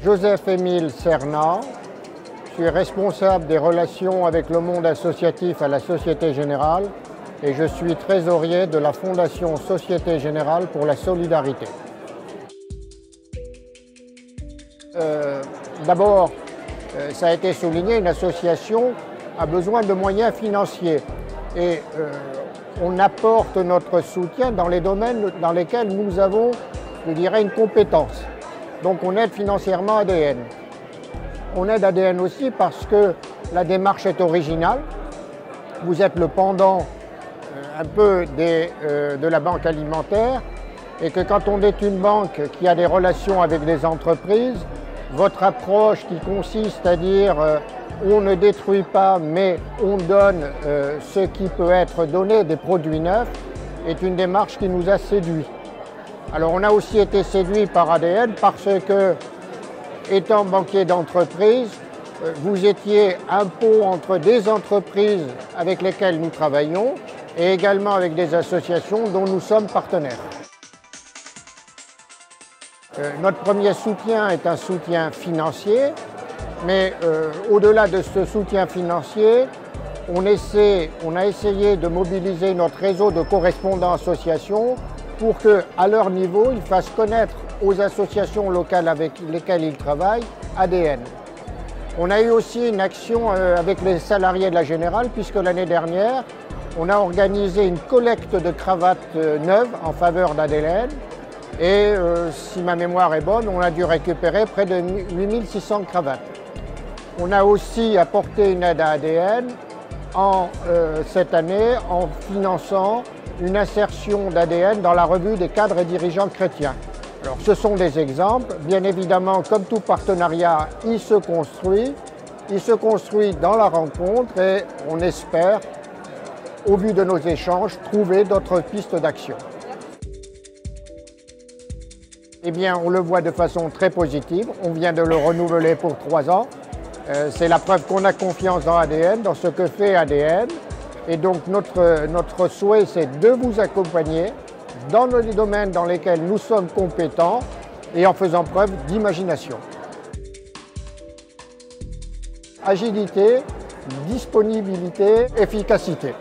Joseph-Émile Cernat, je suis responsable des relations avec le monde associatif à la Société Générale et je suis trésorier de la Fondation Société Générale pour la Solidarité. D'abord, ça a été souligné, une association a besoin de moyens financiers et on apporte notre soutien dans les domaines dans lesquels nous avons, je dirais, une compétence. Donc on aide financièrement ADN. On aide ADN aussi parce que la démarche est originale. Vous êtes le pendant un peu de la banque alimentaire et que quand on est une banque qui a des relations avec des entreprises, votre approche qui consiste à dire on ne détruit pas mais on donne ce qui peut être donné, des produits neufs, est une démarche qui nous a séduits. Alors on a aussi été séduits par ADN parce que, étant banquier d'entreprise, vous étiez un pont entre des entreprises avec lesquelles nous travaillons et également avec des associations dont nous sommes partenaires. Notre premier soutien est un soutien financier, mais au-delà de ce soutien financier, on a essayé de mobiliser notre réseau de correspondants associations pour qu'à leur niveau, ils fassent connaître aux associations locales avec lesquelles ils travaillent ADN. On a eu aussi une action avec les salariés de la Générale, puisque l'année dernière, on a organisé une collecte de cravates neuves en faveur d'ADN. Et si ma mémoire est bonne, on a dû récupérer près de 8600 cravates. On a aussi apporté une aide à ADN cette année en finançant une insertion d'ADN dans la revue des cadres et dirigeants chrétiens. Alors ce sont des exemples. Bien évidemment, comme tout partenariat, il se construit dans la rencontre et on espère, au vu de nos échanges, trouver d'autres pistes d'action. Eh bien, on le voit de façon très positive. On vient de le renouveler pour 3 ans. C'est la preuve qu'on a confiance dans ADN, dans ce que fait ADN. Et donc, notre souhait, c'est de vous accompagner dans les domaines dans lesquels nous sommes compétents et en faisant preuve d'imagination. Agilité, disponibilité, efficacité.